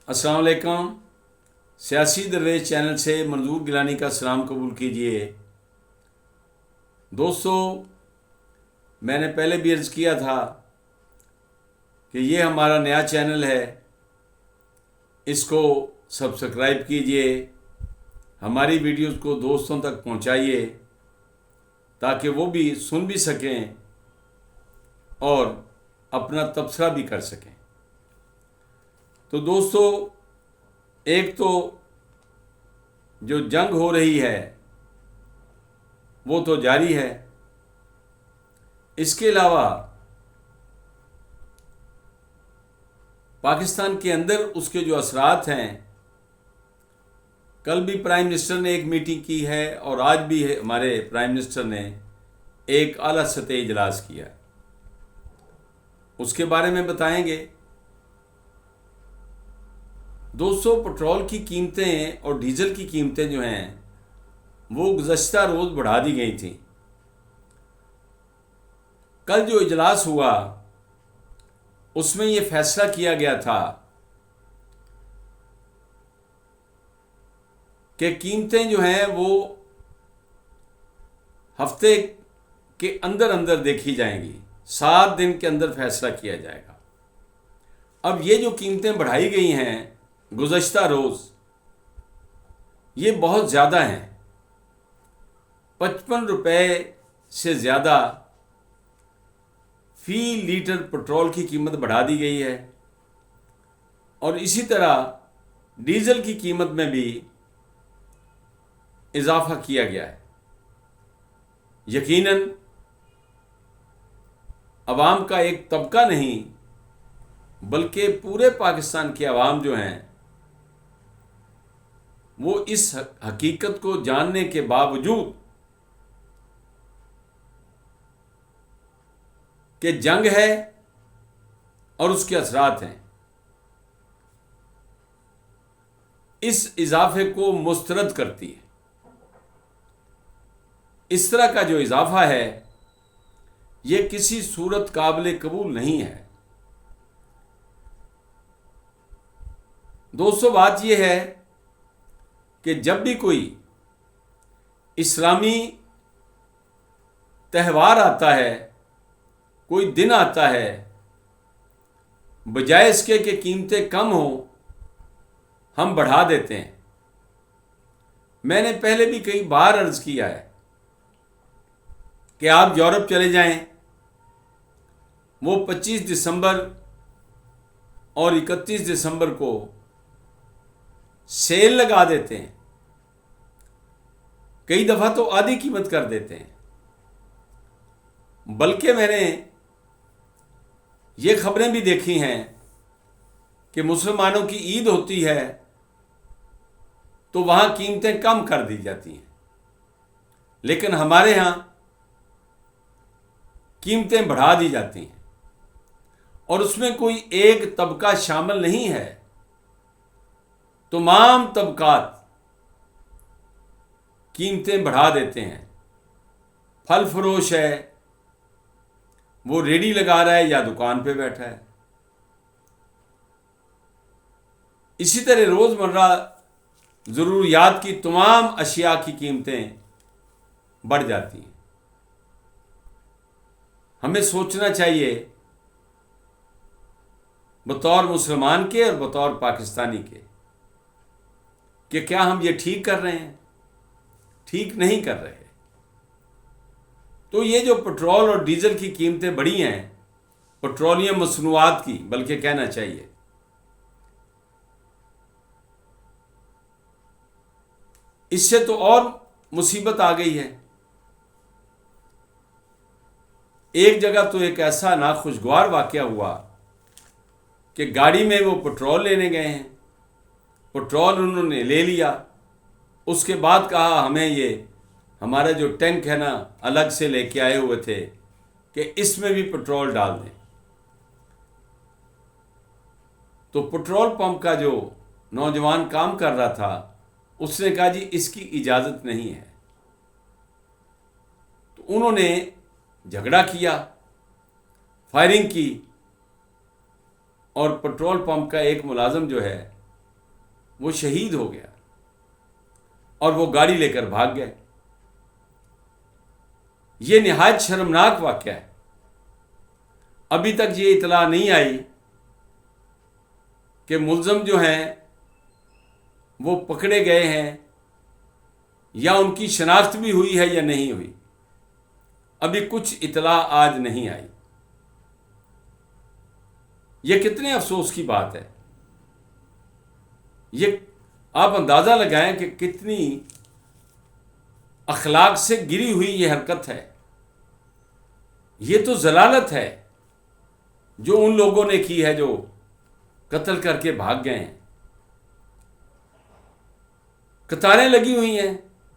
अस्सलाम वालेकुम। सियासी दरवेश चैनल से मंजूर गिलानी का सलाम कबूल कीजिए। दोस्तों, मैंने पहले भी अर्ज़ किया था कि ये हमारा नया चैनल है, इसको सब्सक्राइब कीजिए, हमारी वीडियोस को दोस्तों तक पहुंचाइए ताकि वो भी सुन भी सकें और अपना तबसरा भी कर सकें। तो दोस्तों, एक तो जो जंग हो रही है वो तो जारी है, इसके अलावा पाकिस्तान के अंदर उसके जो असरात हैं, कल भी प्राइम मिनिस्टर ने एक मीटिंग की है और आज भी हमारे प्राइम मिनिस्टर ने एक आला सतह इजलास किया, उसके बारे में बताएंगे। दोस्तों, पेट्रोल की कीमतें और डीजल की कीमतें जो हैं वो गुज़श्ता रोज़ बढ़ा दी गई थी। कल जो इजलास हुआ उसमें ये फैसला किया गया था कि कीमतें जो हैं वो हफ्ते के अंदर अंदर देखी जाएंगी, 7 दिन के अंदर फैसला किया जाएगा। अब ये जो कीमतें बढ़ाई गई हैं गुज़श्ता रोज़, ये बहुत ज़्यादा हैं। 55 रुपये से ज़्यादा फ़ी लीटर पेट्रोल की कीमत बढ़ा दी गई है और इसी तरह डीजल की कीमत में भी इजाफा किया गया है। यकीनन अवाम का एक तबका नहीं बल्कि पूरे पाकिस्तान के अवाम जो हैं वो इस हकीकत को जानने के बावजूद कि जंग है और उसके असरात हैं, इस इजाफे को मुस्तरद करती है। इस तरह का जो इजाफा है ये किसी सूरत काबिल कबूल नहीं है। दोस्तों, बात यह है कि जब भी कोई इस्लामी त्यौहार आता है, कोई दिन आता है, बजाय इसके कि कीमतें कम हो हम बढ़ा देते हैं। मैंने पहले भी कई बार अर्ज़ किया है कि आप यूरोप चले जाएं, वो 25 दिसंबर और 31 दिसंबर को सेल लगा देते हैं, कई दफ़ा तो आधी कीमत कर देते हैं। बल्कि मैंने ये खबरें भी देखी हैं कि मुसलमानों की ईद होती है तो वहाँ कीमतें कम कर दी जाती हैं, लेकिन हमारे यहाँ कीमतें बढ़ा दी जाती हैं और उसमें कोई एक तबका शामिल नहीं है। तमाम तबकात कीमतें बढ़ा देते हैं। फल फरोश है वो रेडी लगा रहा है या दुकान पे बैठा है। इसी तरह रोज़मर्रा ज़रूरियात की तमाम अशिया की कीमतें बढ़ जाती हैं। हमें सोचना चाहिए बतौर मुसलमान के और बतौर पाकिस्तानी के कि क्या हम ये ठीक कर रहे हैं? ठीक नहीं कर रहे। तो ये जो पेट्रोल और डीजल की कीमतें बढ़ी हैं, पेट्रोलियम मसनूआत की बल्कि कहना चाहिए, इससे तो और मुसीबत आ गई है। एक जगह तो एक ऐसा नाखुशगवार वाक़या हुआ कि गाड़ी में वो पेट्रोल लेने गए हैं, पेट्रोल उन्होंने ले लिया, उसके बाद कहा हमें ये हमारा जो टैंक है ना अलग से लेके आए हुए थे कि इसमें भी पेट्रोल डाल दें। तो पेट्रोल पंप का जो नौजवान काम कर रहा था उसने कहा जी इसकी इजाज़त नहीं है। तो उन्होंने झगड़ा किया, फायरिंग की और पेट्रोल पंप का एक मुलाजिम जो है वो शहीद हो गया और वो गाड़ी लेकर भाग गए। ये निहायत शर्मनाक वाकया है। अभी तक ये इतला नहीं आई कि मुल्ज़म जो हैं वो पकड़े गए हैं या उनकी शनाख्त भी हुई है या नहीं हुई। अभी कुछ इतला आज नहीं आई। ये कितने अफसोस की बात है। ये आप अंदाज़ा लगाएं कि कितनी अखलाक से गिरी हुई ये हरकत है। ये तो जलालत है जो उन लोगों ने की है जो कत्ल करके भाग गए हैं। कतारें लगी हुई हैं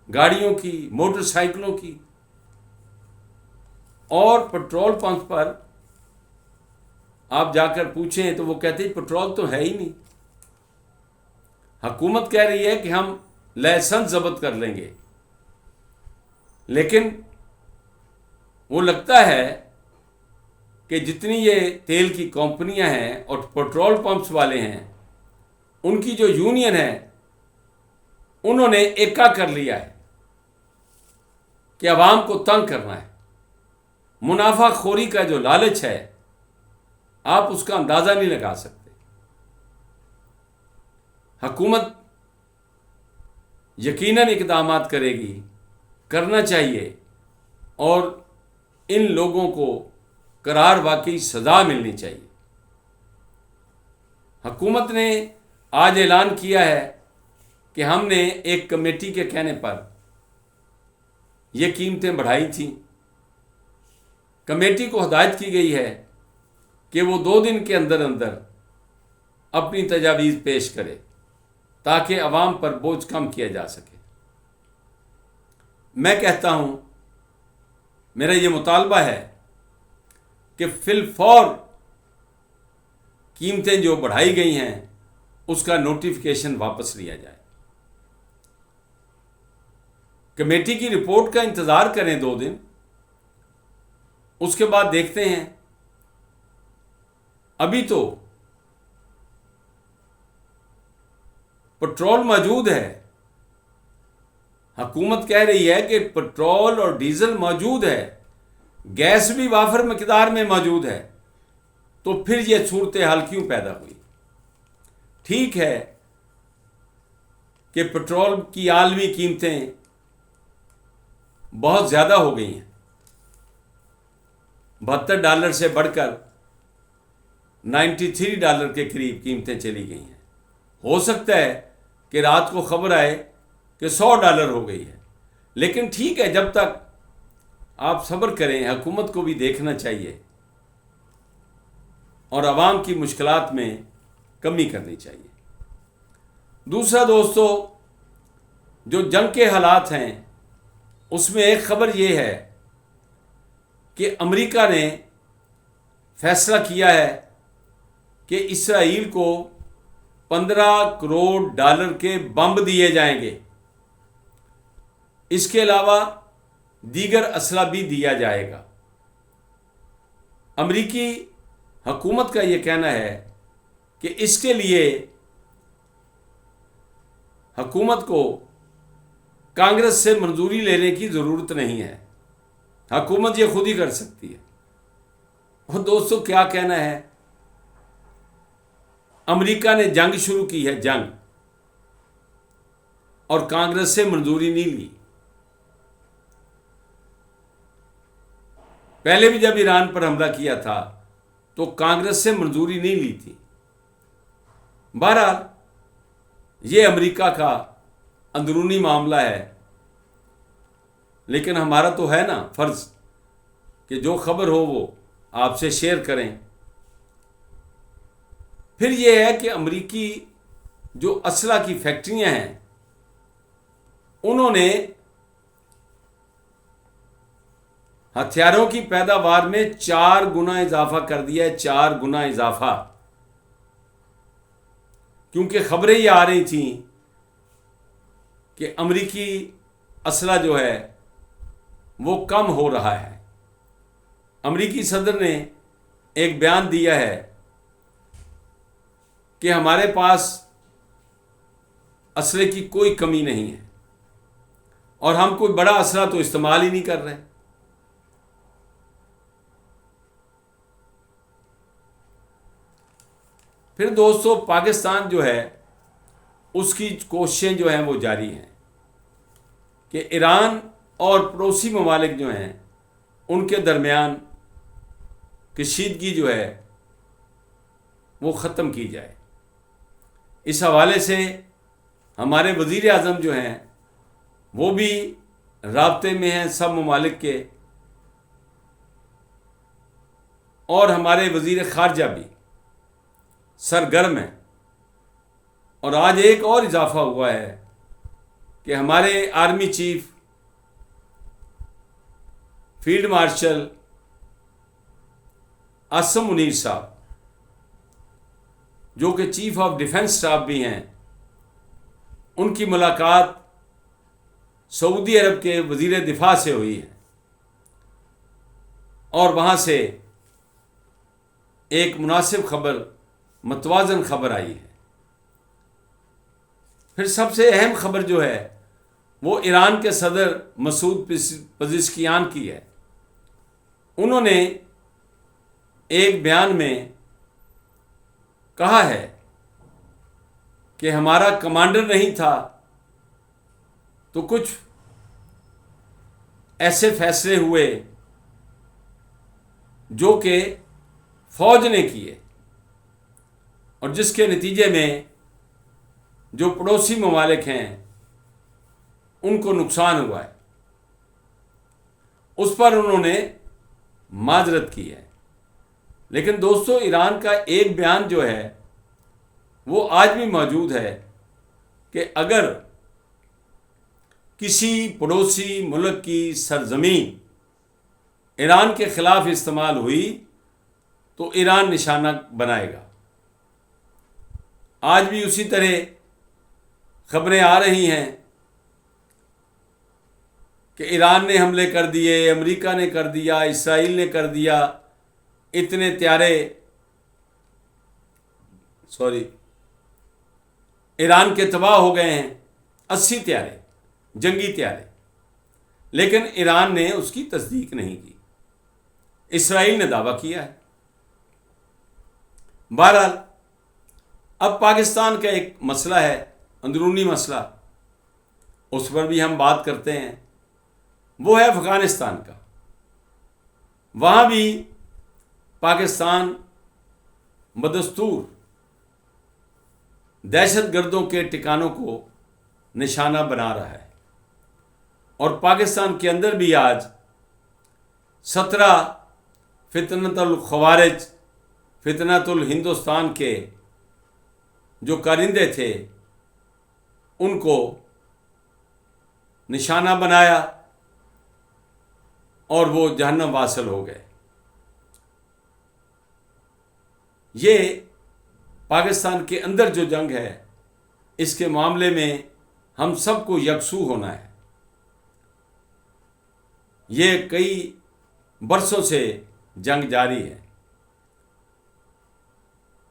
गाड़ियों की, मोटरसाइकिलों की, और पेट्रोल पंप पर आप जाकर पूछें तो वो कहते हैं पेट्रोल तो है ही नहीं। हुकूमत कह रही है कि हम लाइसेंस जब्त कर लेंगे, लेकिन वो लगता है कि जितनी ये तेल की कंपनियां हैं और पेट्रोल पंप्स वाले हैं, उनकी जो यूनियन है, उन्होंने एका कर लिया है कि अवाम को तंग करना है। मुनाफाखोरी का जो लालच है, आप उसका अंदाजा नहीं लगा सकते। हुकूमत यकीनन इक़दामात करेगी, करना चाहिए, और इन लोगों को करार वाकई सज़ा मिलनी चाहिए। हुकूमत ने आज ऐलान किया है कि हमने एक कमेटी के कहने पर ये कीमतें बढ़ाई थीं। कमेटी को हदायत की गई है कि वो 2 दिन के अंदर अंदर अपनी तजावीज़ पेश करे ताकि अवाम पर बोझ कम किया जा सके। मैं कहता हूँ, मेरा ये मुतालबा है कि फिलफौर कीमतें जो बढ़ाई गई हैं उसका नोटिफिकेशन वापस लिया जाए। कमेटी की रिपोर्ट का इंतज़ार करें 2 दिन, उसके बाद देखते हैं। अभी तो पेट्रोल मौजूद है, हुकूमत कह रही है कि पेट्रोल और डीजल मौजूद है, गैस भी वाफर मकदार में मौजूद है, तो फिर यह सूरत हाल क्यों पैदा हुई। ठीक है कि पेट्रोल की आलमी कीमतें बहुत ज़्यादा हो गई हैं, $72 से बढ़कर $93 के करीब कीमतें चली गई हैं। हो सकता है कि रात को खबर आए कि $100 हो गई है, लेकिन ठीक है, जब तक आप सब्र करें। हुकूमत को भी देखना चाहिए और आवाम की मुश्किलात में कमी करनी चाहिए। दूसरा दोस्तों, जो जंग के हालात हैं उसमें एक खबर ये है कि अमेरिका ने फैसला किया है कि इसराइल को $15 करोड़ के बम दिए जाएंगे। इसके अलावा दीगर असला भी दिया जाएगा। अमेरिकी हुकूमत का यह कहना है कि इसके लिए हुकूमत को कांग्रेस से मंजूरी लेने की ज़रूरत नहीं है, हुकूमत ये खुद ही कर सकती है। और दोस्तों, क्या कहना है, अमेरिका ने जंग शुरू की है, जंग, और कांग्रेस से मंजूरी नहीं ली। पहले भी जब ईरान पर हमला किया था तो कांग्रेस से मंजूरी नहीं ली थी। बहरहाल ये अमेरिका का अंदरूनी मामला है, लेकिन हमारा तो है ना फर्ज कि जो खबर हो वो आपसे शेयर करें। फिर ये है कि अमेरिकी जो असला की फैक्ट्रियां हैं, उन्होंने हथियारों की पैदावार में 4 गुना इजाफा कर दिया है, 4 गुना इजाफा। क्योंकि खबरें ये आ रही थी कि अमेरिकी असला जो है वो कम हो रहा है। अमेरिकी सदर ने एक बयान दिया है कि हमारे पास असले की कोई कमी नहीं है और हम कोई बड़ा असला तो इस्तेमाल ही नहीं कर रहे। फिर दोस्तों, पाकिस्तान जो है उसकी कोशिशें जो हैं वो जारी हैं कि ईरान और पड़ोसी ममालिक जो हैं उनके दरमियान कशीदगी जो है वो ख़त्म की जाए। इस हवाले से हमारे वज़ीर आज़म जो हैं वो भी राब्ते में हैं सब ममालिक के, और हमारे वज़ीर ख़ारजा भी सरगर्म हैं। और आज एक और इजाफ़ा हुआ है कि हमारे army chief field marshal Asim Munir साहब, जो कि चीफ ऑफ डिफेंस स्टाफ भी हैं, उनकी मुलाकात सऊदी अरब के वज़ीर दिफा से हुई है और वहाँ से एक मुनासिब खबर, मतवाज़न खबर आई है। फिर सबसे अहम खबर जो है वो ईरान के सदर मसूद पज़ेश्कियान की है। उन्होंने एक बयान में कहा है कि हमारा कमांडर नहीं था तो कुछ ऐसे फैसले हुए जो कि फौज ने किए और जिसके नतीजे में जो पड़ोसी ममालिक हैं उनको नुकसान हुआ है। उस पर उन्होंने माजरत की है। लेकिन दोस्तों, ईरान का एक बयान जो है वो आज भी मौजूद है कि अगर किसी पड़ोसी मुल्क की सरजमीन ईरान के ख़िलाफ़ इस्तेमाल हुई तो ईरान निशाना बनाएगा। आज भी उसी तरह खबरें आ रही हैं कि ईरान ने हमले कर दिए, अमेरिका ने कर दिया, इसराइल ने कर दिया, इतने ईरान के तबाह हो गए हैं 80 त्यारे, जंगी त्यारे। लेकिन ईरान ने उसकी तस्दीक नहीं की, इसराइल ने दावा किया है। बहरहाल, अब पाकिस्तान का एक मसला है, अंदरूनी मसला, उस पर भी हम बात करते हैं। वो है अफ़गानिस्तान का। वहाँ भी पाकिस्तान बदस्तूर दहशतगर्दों के ठिकानों को निशाना बना रहा है और पाकिस्तान के अंदर भी आज 17 फितनतुल ख़वारिज, फितनतुल हिंदुस्तान के जो कारिंदे थे उनको निशाना बनाया और वो जहन्नम वासिल हो गए। ये पाकिस्तान के अंदर जो जंग है, इसके मामले में हम सबको यकसू होना है। ये कई बरसों से जंग जारी है।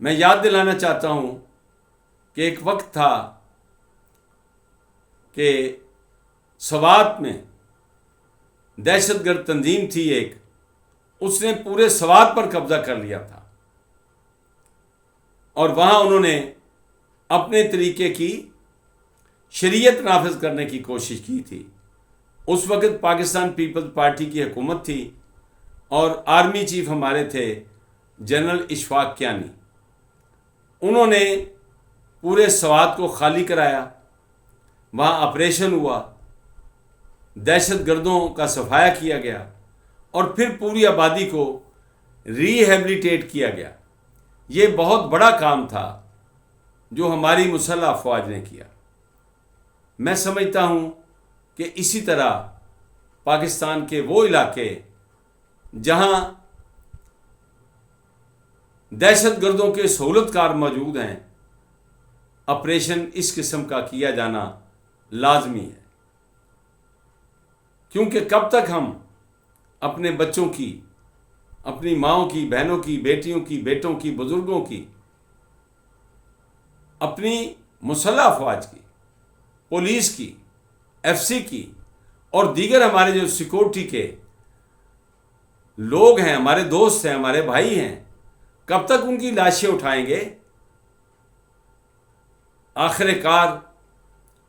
मैं याद दिलाना चाहता हूँ कि एक वक्त था कि सवात में दहशतगर्द तंजीम थी एक, उसने पूरे सवात पर कब्जा कर लिया था और वहाँ उन्होंने अपने तरीके की शरीयत नाफिज करने की कोशिश की थी। उस वक़्त पाकिस्तान पीपल्स पार्टी की हुकूमत थी और आर्मी चीफ हमारे थे जनरल इशफाक कियानी। उन्होंने पूरे सवात को खाली कराया, वहाँ ऑपरेशन हुआ, दहशतगर्दों का सफाया किया गया और फिर पूरी आबादी को रिहेबिलिटेट किया गया। ये बहुत बड़ा काम था जो हमारी मुसल्लह अफवाज ने किया। मैं समझता हूँ कि इसी तरह पाकिस्तान के वो इलाके जहाँ दहशतगर्दों के सहूलतकार मौजूद हैं, ऑपरेशन इस किस्म का किया जाना लाजमी है। क्योंकि कब तक हम अपने बच्चों की, अपनी माँओं की, बहनों की, बेटियों की, बेटों की, बुजुर्गों की, अपनी मुसल्लह अफवाज की पुलिस की, एफसी की और दीगर हमारे जो सिक्योरिटी के लोग हैं, हमारे दोस्त हैं, हमारे भाई हैं, कब तक उनकी लाशें उठाएंगे? आखिरकार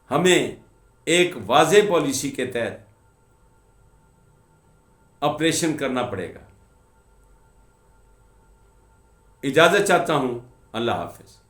हमें एक वाज़ेह पॉलिसी के तहत ऑपरेशन करना पड़ेगा। इजाज़त चाहता हूँ। अल्लाह हाफ़िज़।